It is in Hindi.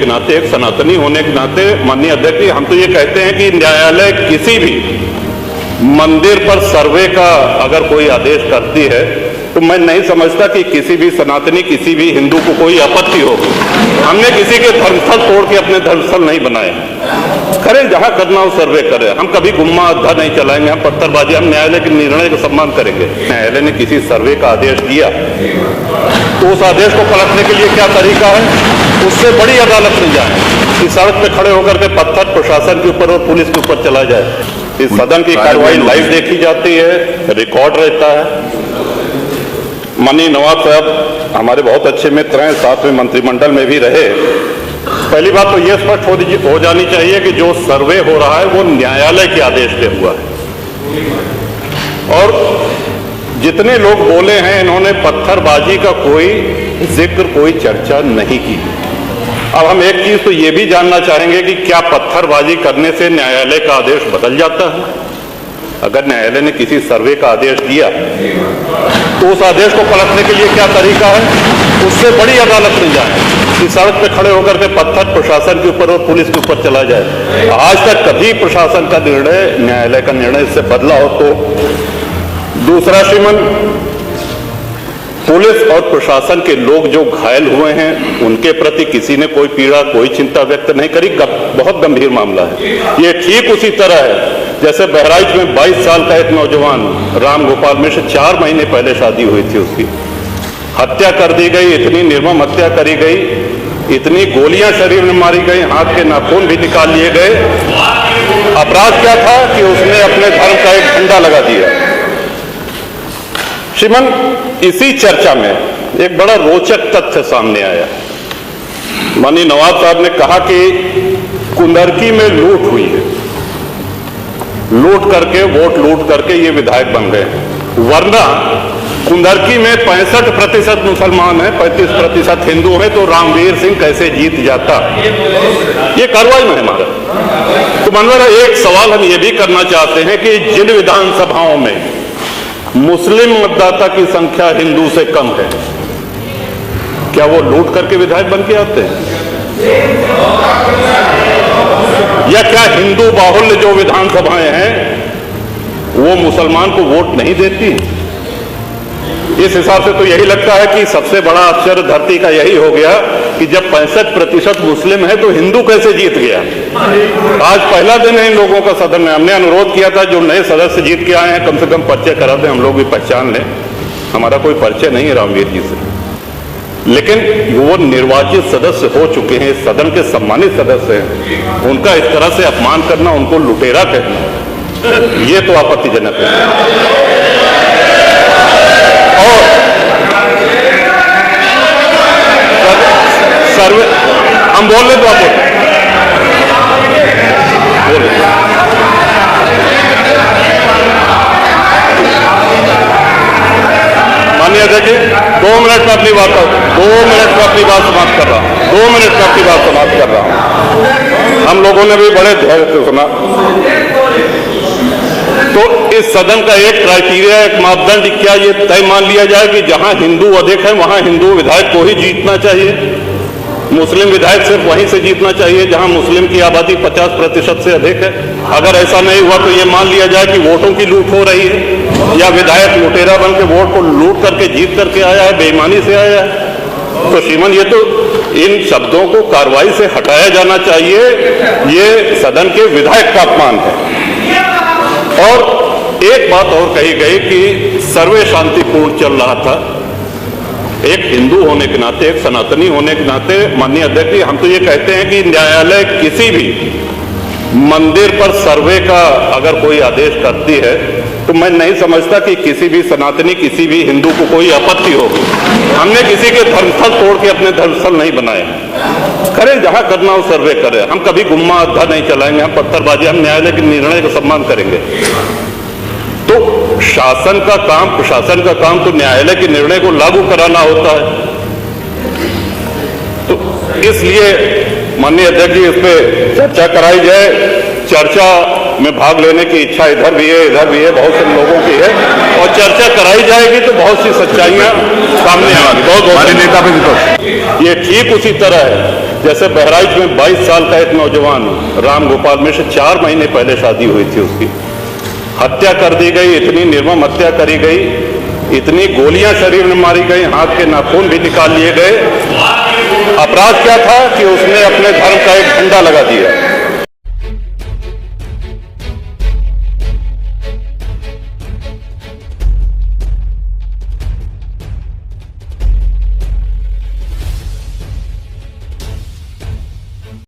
के नाते, एक सनातनी होने के नाते माननीय अध्यक्ष जी, हम तो ये कहते हैं कि न्यायालय किसी भी मंदिर पर सर्वे का अगर कोई आदेश करती है तो मैं नहीं समझता कि किसी भी सनातनी, किसी भी हिंदू को कोई आपत्ति होगी। हमने किसी के धर्मस्थल तोड़ के अपने धर्मस्थल नहीं बनाए। करें जहां करना हो सर्वे करें, हम कभी गुम्मा अद्धा नहीं चलाएंगे, हम पत्थरबाजी, हम न्यायालय के निर्णय का सम्मान करेंगे। न्यायालय ने किसी सर्वे का आदेश दिया तो उस आदेश को पलटने के लिए क्या तरीका है, उससे बड़ी अदालत में जाए कि सड़क पे खड़े होकर के पत्थर प्रशासन के ऊपर और पुलिस के ऊपर चला जाए। इस सदन की कार्रवाई लाइव देखी जाती है, रिकॉर्ड रहता है। माननीय नवाब साहब हमारे बहुत अच्छे मित्र हैं, साथ में मंत्रिमंडल में भी रहे। पहली बात तो ये स्पष्ट हो जानी चाहिए कि जो सर्वे हो रहा है वो न्यायालय के आदेश पे हुआ है। और जितने लोग बोले हैं इन्होंने पत्थरबाजी का कोई जिक्र, कोई चर्चा नहीं की। अब हम एक चीज तो ये भी जानना चाहेंगे कि क्या पत्थरबाजी करने से न्यायालय का आदेश बदल जाता है? अगर न्यायालय ने किसी सर्वे का आदेश दिया तो उस आदेश को पलटने के लिए क्या तरीका है, उससे बड़ी अदालत में जाए कि सड़क पे खड़े होकर के पत्थर प्रशासन के ऊपर और पुलिस के ऊपर चला जाए। आज तक कभी प्रशासन का निर्णय, न्यायालय का निर्णय इससे बदला हो तो? दूसरा श्रीमान, पुलिस और प्रशासन के लोग जो घायल हुए हैं उनके प्रति किसी ने कोई पीड़ा, कोई चिंता व्यक्त नहीं करी। बहुत गंभीर मामला है ये। ठीक उसी तरह है जैसे बहराइच में 22 साल का एक नौजवान राम गोपाल मिश्र, 4 महीने पहले शादी हुई थी, उसकी हत्या कर दी गई। इतनी निर्मम हत्या करी गई, इतनी गोलियां शरीर में मारी गई, हाथ के नाखून भी निकाल लिए गए। अपराध क्या था कि उसने अपने धर्म का एक झंडा लगा दिया। श्रीमान, इसी चर्चा में एक बड़ा रोचक तथ्य सामने आया। माननीय नवाब साहब ने कहा कि कुंदरकी में लूट हुई है, लूट करके, वोट लूट करके ये विधायक बन गए, वरना कुंदरकी में 65% मुसलमान है, 35% हिंदू है, तो रामवीर सिंह कैसे जीत जाता? ये कार्रवाई में है हमारा। तो मनोहर, एक सवाल हम ये भी करना चाहते हैं कि जिन विधानसभाओं में मुस्लिम मतदाता की संख्या हिंदू से कम है, क्या वो लूट करके विधायक बन के आते हैं? या क्या हिंदू बाहुल्य जो विधानसभाएं हैं वो मुसलमान को वोट नहीं देती? इस हिसाब से तो यही लगता है कि सबसे बड़ा आश्चर्य धरती का यही हो गया कि जब 65% मुस्लिम है तो हिंदू कैसे जीत गया? आज पहला दिन है इन लोगों का सदन में। हमने अनुरोध किया था जो नए सदस्य जीत के आए हैं कम से कम परिचय करा दें, हम लोग भी पहचान लें। हमारा कोई परिचय नहीं है रामवीर जी से, लेकिन वो निर्वाचित सदस्य हो चुके हैं, सदन के सम्मानित सदस्य हैं, उनका इस तरह से अपमान करना, उनको लुटेरा कहना, ये तो आपत्तिजनक है। और सर्वे हम बोल रहे तो आप बोले। माननीय अध्यक्ष जी, 2 मिनट में अपनी बात 2 मिनट में अपनी बात समाप्त कर रहा हूं, 2 मिनट में अपनी बात समाप्त कर रहा हूं। हम लोगों ने भी बड़े धैर्य से सुना। तो इस सदन का एक क्राइटेरिया, एक मापदंड क्या ये तय मान लिया जाए कि जहां हिंदू अधिक है वहां हिंदू विधायक को ही जीतना चाहिए, मुस्लिम विधायक सिर्फ वहीं से जीतना चाहिए जहां मुस्लिम की आबादी 50% से अधिक है? अगर ऐसा नहीं हुआ तो ये मान लिया जाए कि वोटों की लूट हो रही है या विधायक लुटेरा बन के वोट को लूट करके जीत करके आया है, बेईमानी से आया है। तो श्रीमान, ये तो इन शब्दों को कार्रवाई से हटाया जाना चाहिए। ये सदन के विधायक का अपमान है। और एक बात और कही गई कि सर्वे शांतिपूर्ण चल रहा था। एक हिंदू होने के नाते, एक सनातनी होने के नाते माननीय अध्यक्ष जी, हम तो ये कहते हैं कि न्यायालय किसी भी मंदिर पर सर्वे का अगर कोई आदेश करती है तो मैं नहीं समझता कि किसी भी सनातनी, किसी भी हिंदू को कोई आपत्ति होगी। हमने किसी के धर्मस्थल तोड़ के अपने धर्मस्थल नहीं बनाए। करें जहां करना हो सर्वे करें, हम कभी गुम्मा अद्धा नहीं चलाएंगे, हम पत्थरबाजी, हम न्यायालय के निर्णय का सम्मान करेंगे। तो शासन का काम, प्रशासन का काम तो न्यायालय के निर्णय को लागू कराना होता है। तो इसलिए माननीय अध्यक्ष जी, इस पे चर्चा कराई जाए। चर्चा में भाग लेने की इच्छा इधर भी है, बहुत से लोगों की है, और चर्चा कराई जाएगी तो बहुत सी सच्चाइयां सामने आएंगी। बहुत नेता पे विपक्ष ये ठीक उसी तरह है जैसे बहराइच में 22 साल का एक नौजवान राम गोपाल मिश्र, 4 महीने पहले शादी हुई थी उसकी, हत्या कर दी गई, इतनी निर्मम हत्या करी गई, इतनी गोलियां शरीर में मारी गई, हाथ के नाखून भी निकाल लिए गए। अपराध क्या था कि उसने अपने धर्म का एक झंडा लगा दिया।